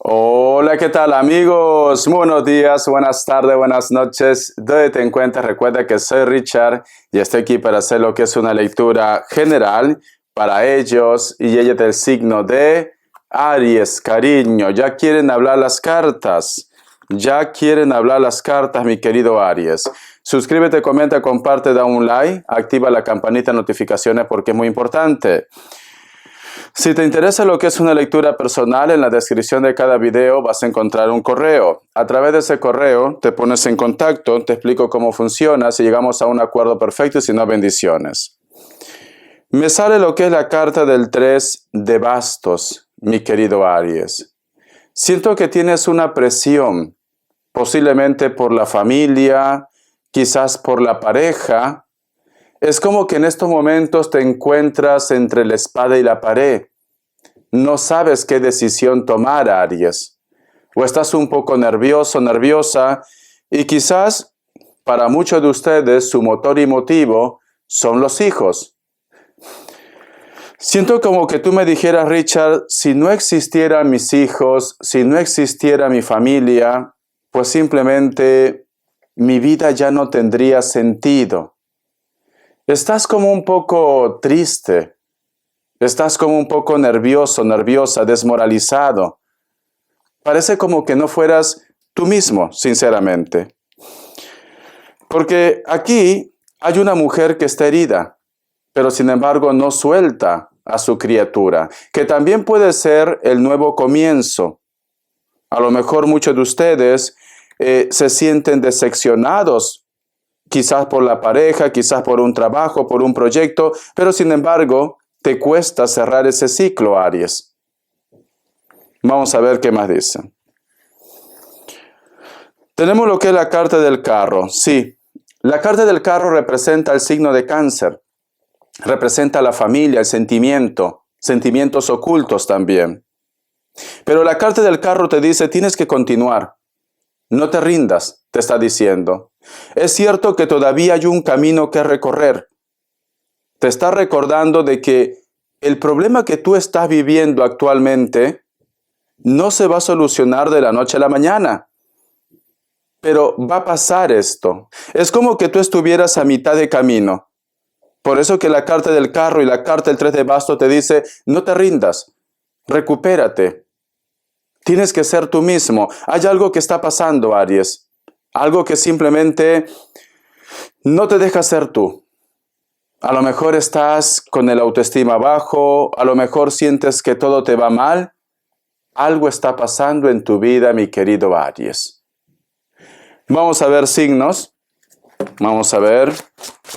Hola, ¿qué tal amigos? Muy buenos días, buenas tardes, buenas noches. Donde te encuentres, recuerda que soy Richard y estoy aquí para hacer lo que es una lectura general para ellos y ellas del signo de Aries, cariño. Ya quieren hablar las cartas. Ya quieren hablar las cartas, mi querido Aries. Suscríbete, comenta, comparte, da un like, activa la campanita de notificaciones porque es muy importante. Si te interesa lo que es una lectura personal, en la descripción de cada video vas a encontrar un correo. A través de ese correo te pones en contacto, te explico cómo funciona, si llegamos a un acuerdo perfecto y si no, bendiciones. Me sale lo que es la carta del 3 de bastos, mi querido Aries. Siento que tienes una presión, posiblemente por la familia, quizás por la pareja. Es como que en estos momentos te encuentras entre la espada y la pared. No sabes qué decisión tomar, Aries. O estás un poco nervioso, nerviosa, y quizás para muchos de ustedes su motor y motivo son los hijos. Siento como que tú me dijeras, Richard, si no existieran mis hijos, si no existiera mi familia, pues simplemente mi vida ya no tendría sentido. Estás como un poco triste, estás como un poco nervioso, nerviosa, desmoralizado. Parece como que no fueras tú mismo, sinceramente. Porque aquí hay una mujer que está herida, pero sin embargo no suelta a su criatura, que también puede ser el nuevo comienzo. A lo mejor muchos de ustedes se sienten decepcionados, quizás por la pareja, quizás por un trabajo, por un proyecto, pero sin embargo te cuesta cerrar ese ciclo, Aries. Vamos a ver qué más dice. Tenemos lo que es la carta del carro. Sí, la carta del carro representa el signo de Cáncer. Representa la familia, el sentimiento, sentimientos ocultos también. Pero la carta del carro te dice, tienes que continuar. No te rindas, te está diciendo. Es cierto que todavía hay un camino que recorrer. Te está recordando de que el problema que tú estás viviendo actualmente no se va a solucionar de la noche a la mañana. Pero va a pasar esto. Es como que tú estuvieras a mitad de camino. Por eso que la carta del carro y la carta del 3 de bastos te dice, no te rindas, recupérate. Tienes que ser tú mismo. Hay algo que está pasando, Aries. Algo que simplemente no te deja ser tú. A lo mejor estás con el autoestima bajo, a lo mejor sientes que todo te va mal. Algo está pasando en tu vida, mi querido Aries. Vamos a ver signos. Vamos a ver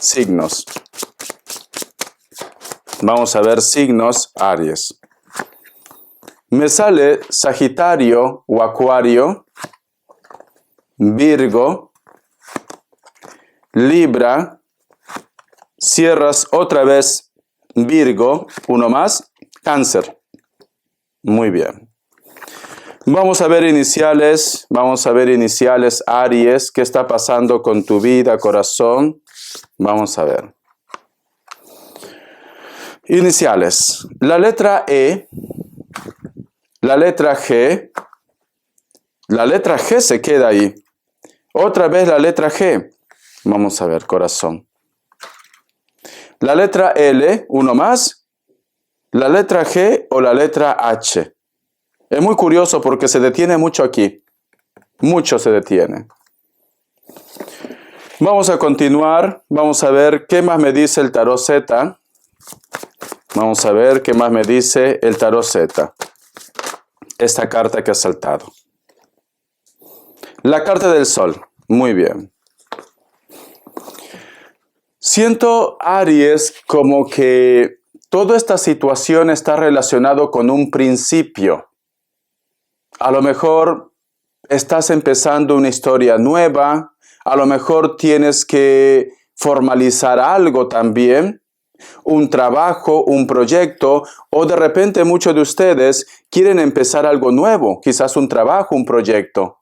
signos. Vamos a ver signos, Aries. Me sale Sagitario o Acuario, Virgo, Libra, cierras otra vez Virgo, uno más, Cáncer. Muy bien. Vamos a ver iniciales, Aries, ¿qué está pasando con tu vida, corazón? Vamos a ver. Iniciales, la letra E, la letra G, la letra G se queda ahí. Otra vez la letra G. Vamos a ver, corazón. La letra L, uno más. La letra G o la letra H. Es muy curioso porque se detiene mucho aquí. Mucho se detiene. Vamos a continuar. Vamos a ver qué más me dice el tarot Z. Vamos a ver qué más me dice el tarot Z. Esta carta que ha saltado. La carta del sol. Muy bien. Siento, Aries, como que toda esta situación está relacionada con un principio. A lo mejor estás empezando una historia nueva. A lo mejor tienes que formalizar algo también. Un trabajo, un proyecto, o de repente muchos de ustedes quieren empezar algo nuevo, quizás un trabajo, un proyecto.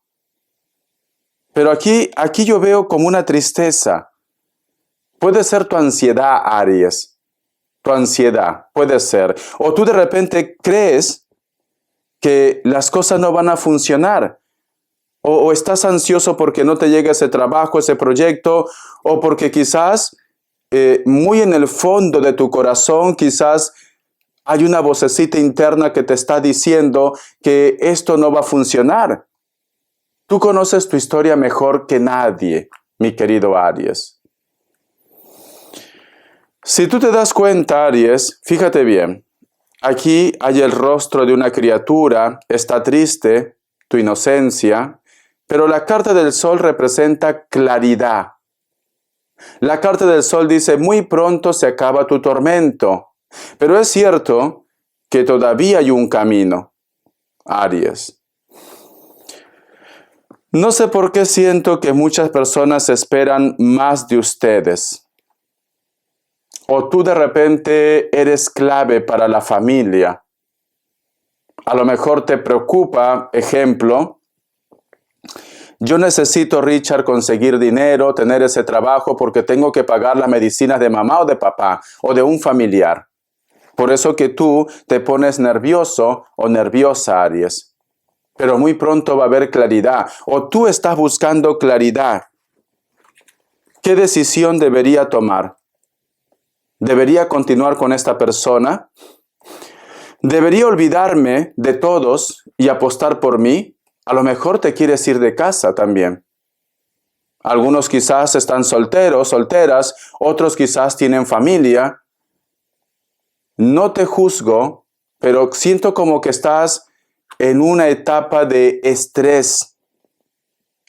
Pero aquí yo veo como una tristeza. Puede ser tu ansiedad, Aries. Tu ansiedad, puede ser. O tú de repente crees que las cosas no van a funcionar. O estás ansioso porque no te llega ese trabajo, ese proyecto, o porque quizás muy en el fondo de tu corazón, quizás hay una vocecita interna que te está diciendo que esto no va a funcionar. Tú conoces tu historia mejor que nadie, mi querido Aries. Si tú te das cuenta, Aries, fíjate bien, aquí hay el rostro de una criatura, está triste, tu inocencia, pero la carta del sol representa claridad. La carta del sol dice, muy pronto se acaba tu tormento, pero es cierto que todavía hay un camino, Aries. No sé por qué siento que muchas personas esperan más de ustedes. O tú de repente eres clave para la familia. A lo mejor te preocupa, ejemplo, yo necesito, Richard, conseguir dinero, tener ese trabajo porque tengo que pagar las medicinas de mamá o de papá o de un familiar. Por eso que tú te pones nervioso o nerviosa, Aries. Pero muy pronto va a haber claridad. O tú estás buscando claridad. ¿Qué decisión debería tomar? ¿Debería continuar con esta persona? ¿Debería olvidarme de todos y apostar por mí? A lo mejor te quieres ir de casa también. Algunos quizás están solteros, solteras, otros quizás tienen familia. No te juzgo, pero siento como que estás en una etapa de estrés,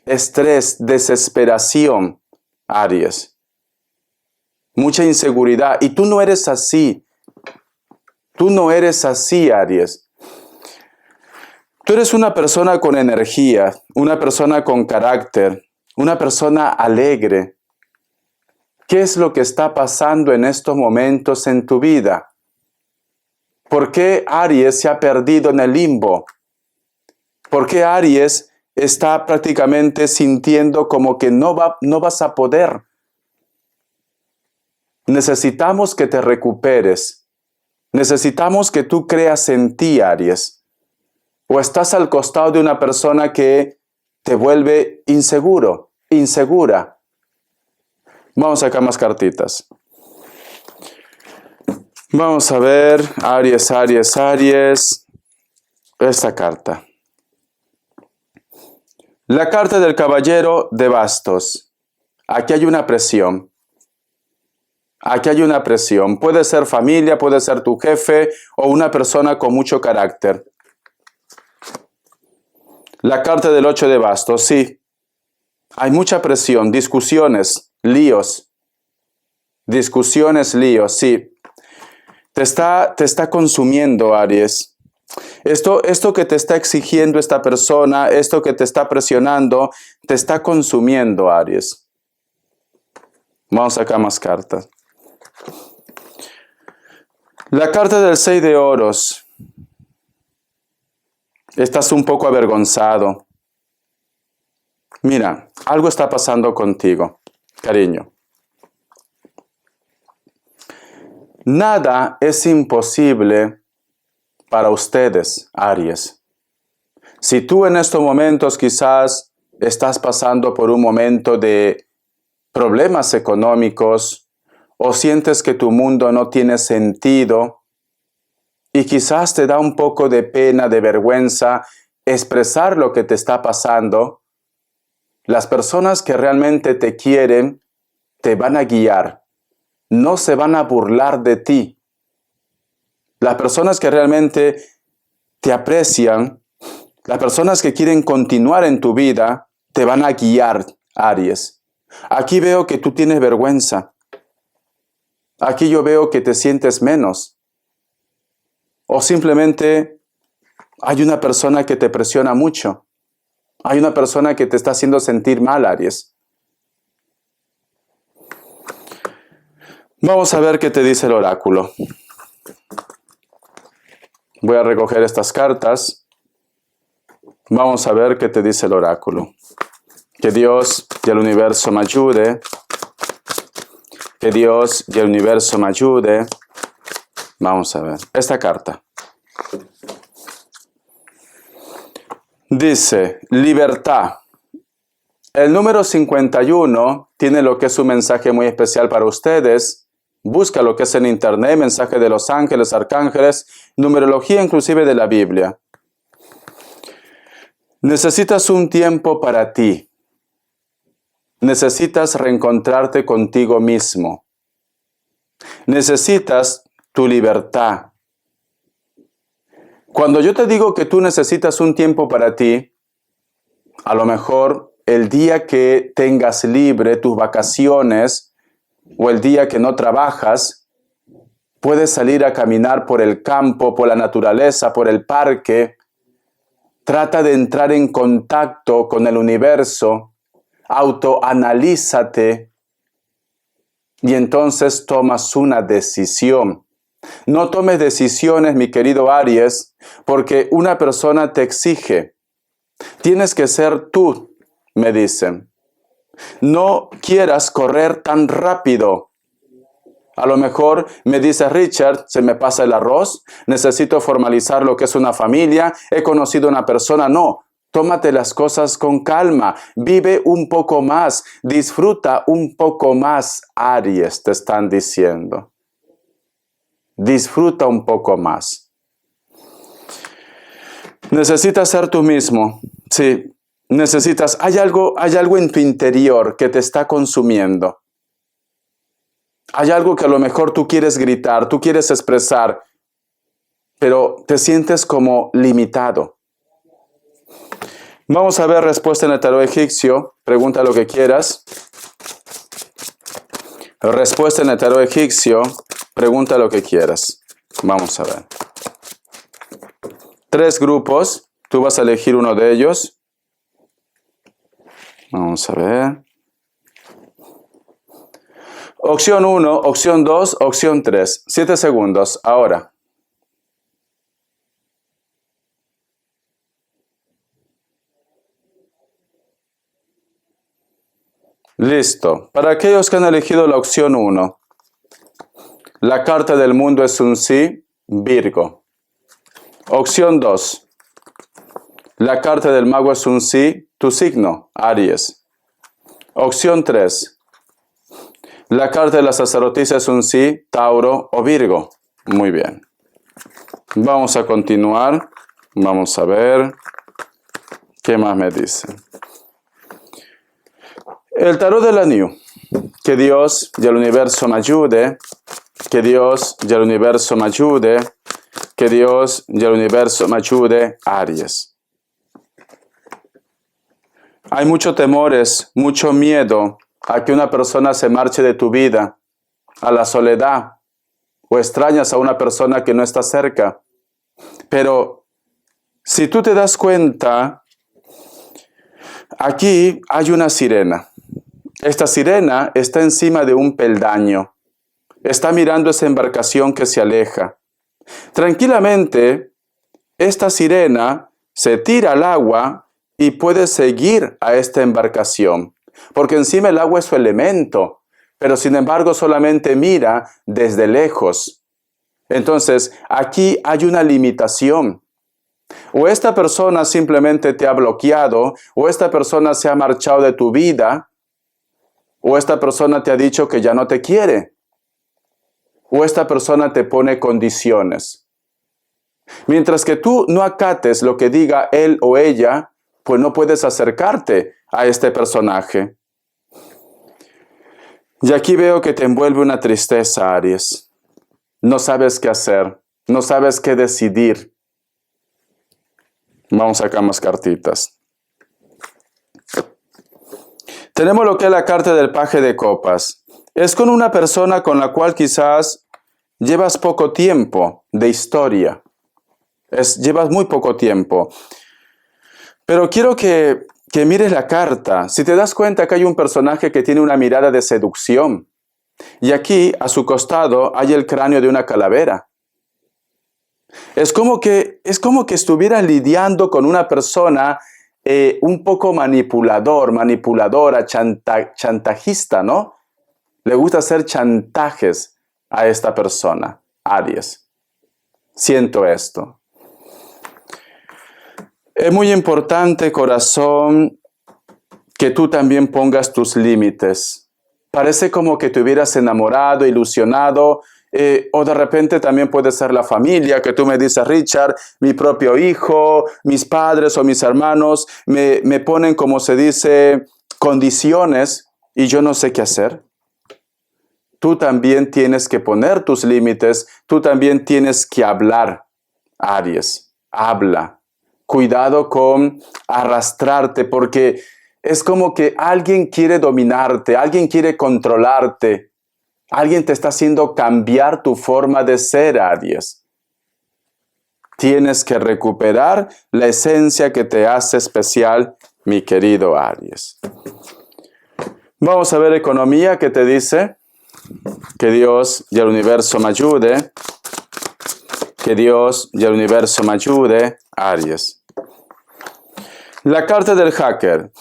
desesperación, Aries. Mucha inseguridad. Y tú no eres así. Tú no eres así, Aries. Tú eres una persona con energía, una persona con carácter, una persona alegre. ¿Qué es lo que está pasando en estos momentos en tu vida? ¿Por qué Aries se ha perdido en el limbo? ¿Por qué Aries está prácticamente sintiendo como que no vas a poder? Necesitamos que te recuperes. Necesitamos que tú creas en ti, Aries. O estás al costado de una persona que te vuelve inseguro, insegura. Vamos a sacar más cartitas. Vamos a ver, Aries, Aries, Aries. Esta carta. La carta del caballero de bastos. Aquí hay una presión. Aquí hay una presión. Puede ser familia, puede ser tu jefe o una persona con mucho carácter. La carta del 8 de bastos, sí. Hay mucha presión, discusiones, líos. Discusiones, líos, sí. Te está consumiendo, Aries. Esto que te está exigiendo esta persona, esto que te está presionando, te está consumiendo, Aries. Vamos a sacar más cartas. La carta del 6 de oros. Estás un poco avergonzado. Mira, algo está pasando contigo, cariño. Nada es imposible para ustedes, Aries. Si tú en estos momentos quizás estás pasando por un momento de problemas económicos o sientes que tu mundo no tiene sentido y quizás te da un poco de pena, de vergüenza expresar lo que te está pasando, las personas que realmente te quieren te van a guiar, no se van a burlar de ti. Las personas que realmente te aprecian, las personas que quieren continuar en tu vida, te van a guiar, Aries. Aquí veo que tú tienes vergüenza. Aquí yo veo que te sientes menos. O simplemente hay una persona que te presiona mucho. Hay una persona que te está haciendo sentir mal, Aries. Vamos a ver qué te dice el oráculo. Voy a recoger estas cartas. Vamos a ver qué te dice el oráculo. Que Dios y el universo me ayude. Que Dios y el universo me ayude. Vamos a ver. Esta carta. Dice, libertad. El número 51 tiene lo que es un mensaje muy especial para ustedes. Busca lo que es en internet, mensaje de los ángeles, arcángeles, numerología inclusive de la Biblia. Necesitas un tiempo para ti. Necesitas reencontrarte contigo mismo. Necesitas tu libertad. Cuando yo te digo que tú necesitas un tiempo para ti, a lo mejor el día que tengas libre tus vacaciones o el día que no trabajas, puedes salir a caminar por el campo, por la naturaleza, por el parque. Trata de entrar en contacto con el universo, autoanalízate y entonces tomas una decisión. No tomes decisiones, mi querido Aries, porque una persona te exige. Tienes que ser tú, me dicen. No quieras correr tan rápido. A lo mejor me dice Richard, se me pasa el arroz, necesito formalizar lo que es una familia, he conocido a una persona. No, tómate las cosas con calma, vive un poco más, disfruta un poco más, Aries, te están diciendo. Disfruta un poco más. Necesitas ser tú mismo, sí, necesitas, hay algo en tu interior que te está consumiendo. Hay algo que a lo mejor tú quieres gritar, tú quieres expresar, pero te sientes como limitado. Vamos a ver respuesta en el tarot egipcio. Pregunta lo que quieras. Respuesta en el tarot egipcio. Pregunta lo que quieras. Vamos a ver. 3 grupos. Tú vas a elegir uno de ellos. Vamos a ver. Opción 1, opción 2, opción 3. 7 segundos. Ahora. Listo. Para aquellos que han elegido la opción 1, la carta del mundo es un sí, Virgo. Opción 2, la carta del mago es un sí, tu signo, Aries. Opción 3, la carta de la sacerdotisa es un sí, Tauro o Virgo. Muy bien. Vamos a continuar. Vamos a ver qué más me dice. El tarot de la New. Que Dios y el universo me ayude. Que Dios y el universo me ayude. Que Dios y el universo me ayude, Aries. Hay muchos temores, mucho miedo a que una persona se marche de tu vida, a la soledad, o extrañas a una persona que no está cerca. Pero si tú te das cuenta, aquí hay una sirena. Esta sirena está encima de un peldaño. Está mirando esa embarcación que se aleja. Tranquilamente, esta sirena se tira al agua y puede seguir a esta embarcación, porque encima el agua es su elemento, pero sin embargo solamente mira desde lejos. Entonces, aquí hay una limitación. O esta persona simplemente te ha bloqueado, o esta persona se ha marchado de tu vida, o esta persona te ha dicho que ya no te quiere, o esta persona te pone condiciones. Mientras que tú no acates lo que diga él o ella, pues no puedes acercarte a este personaje. Y aquí veo que te envuelve una tristeza, Aries. No sabes qué hacer, no sabes qué decidir. Vamos a sacar más cartitas. Tenemos lo que es la carta del paje de copas. Es con una persona con la cual quizás llevas poco tiempo de historia. Llevas muy poco tiempo. Pero quiero que mires la carta. Si te das cuenta que hay un personaje que tiene una mirada de seducción. Y aquí, a su costado, hay el cráneo de una calavera. Es como que estuvieras lidiando con una persona un poco manipuladora, chantajista, ¿no? Le gusta hacer chantajes a esta persona, Aries. Siento esto. Es muy importante, corazón, que tú también pongas tus límites. Parece como que te hubieras enamorado, ilusionado, o de repente también puede ser la familia, que tú me dices, Richard, mi propio hijo, mis padres o mis hermanos me ponen, como se dice, condiciones y yo no sé qué hacer. Tú también tienes que poner tus límites, tú también tienes que hablar, Aries, habla. Cuidado con arrastrarte porque es como que alguien quiere dominarte, alguien quiere controlarte, alguien te está haciendo cambiar tu forma de ser, Aries. Tienes que recuperar la esencia que te hace especial, mi querido Aries. Vamos a ver economía, ¿qué te dice? Que Dios y el universo me ayude. Que Dios y el universo me ayude, Aries. La carta del hacker.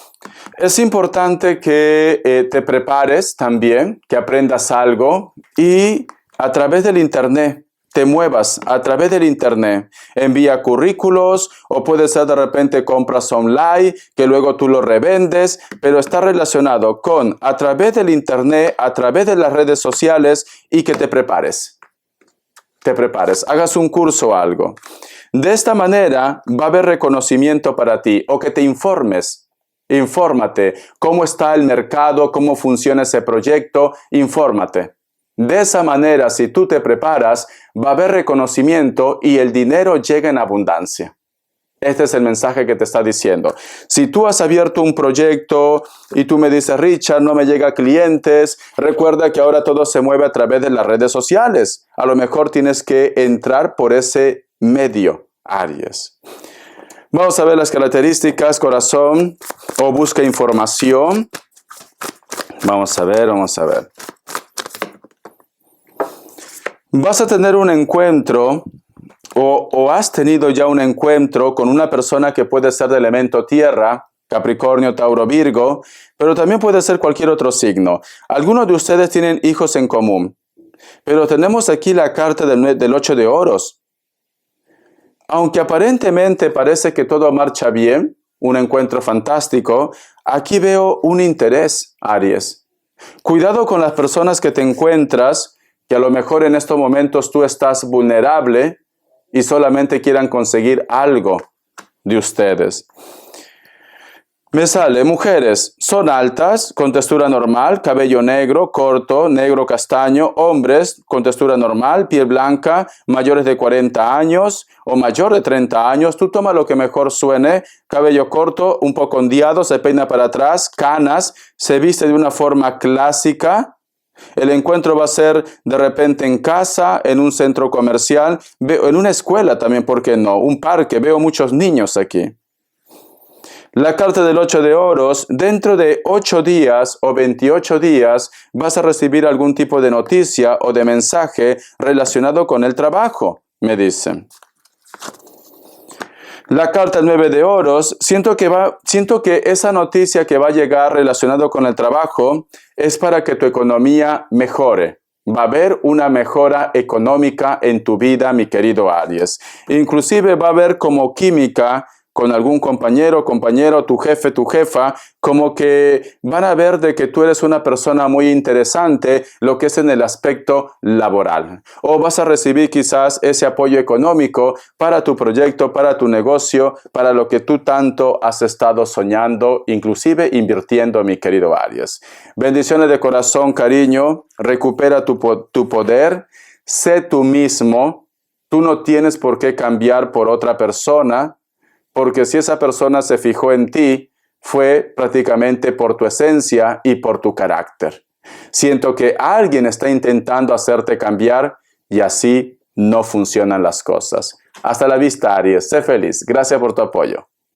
Es importante que te prepares también, que aprendas algo y a través del internet, te muevas a través del internet. Envía currículos o puede ser de repente compras online que luego tú lo revendes, pero está relacionado con a través del internet, a través de las redes sociales y que te prepares. Hagas un curso o algo. De esta manera va a haber reconocimiento para ti o que te informes. Infórmate cómo está el mercado, cómo funciona ese proyecto, infórmate. De esa manera, si tú te preparas, va a haber reconocimiento y el dinero llega en abundancia. Este es el mensaje que te está diciendo. Si tú has abierto un proyecto y tú me dices, Richard, no me llega clientes, recuerda que ahora todo se mueve a través de las redes sociales. A lo mejor tienes que entrar por ese medio, Aries. Vamos a ver las características, corazón, o busca información. Vamos a ver. Vas a tener un encuentro o has tenido ya un encuentro con una persona que puede ser de elemento tierra, Capricornio, Tauro, Virgo, pero también puede ser cualquier otro signo. Algunos de ustedes tienen hijos en común, pero tenemos aquí la carta del 8 de oros. Aunque aparentemente parece que todo marcha bien, un encuentro fantástico, aquí veo un interés, Aries. Cuidado con las personas que te encuentras, que a lo mejor en estos momentos tú estás vulnerable y solamente quieran conseguir algo de ustedes. Me sale, mujeres, son altas, con textura normal, cabello negro, corto, negro castaño, hombres con textura normal, piel blanca, mayores de 40 años o mayor de 30 años, tú toma lo que mejor suene, cabello corto, un poco ondeado, se peina para atrás, canas, se viste de una forma clásica. El encuentro va a ser de repente en casa, en un centro comercial, en una escuela también, ¿por qué no? Un parque, veo muchos niños aquí. La carta del 8 de oros, dentro de 8 días o 28 días vas a recibir algún tipo de noticia o de mensaje relacionado con el trabajo, me dicen. La carta 9 de oros, siento que esa noticia que va a llegar relacionado con el trabajo es para que tu economía mejore. Va a haber una mejora económica en tu vida, mi querido Aries. Inclusive va a haber como química con algún compañero, tu jefe, tu jefa, como que van a ver de que tú eres una persona muy interesante, lo que es en el aspecto laboral. O vas a recibir quizás ese apoyo económico para tu proyecto, para tu negocio, para lo que tú tanto has estado soñando, inclusive invirtiendo, mi querido Aries. Bendiciones de corazón, cariño, recupera tu poder, sé tú mismo, tú no tienes por qué cambiar por otra persona, porque si esa persona se fijó en ti, fue prácticamente por tu esencia y por tu carácter. Siento que alguien está intentando hacerte cambiar y así no funcionan las cosas. Hasta la vista, Aries. Sé feliz. Gracias por tu apoyo.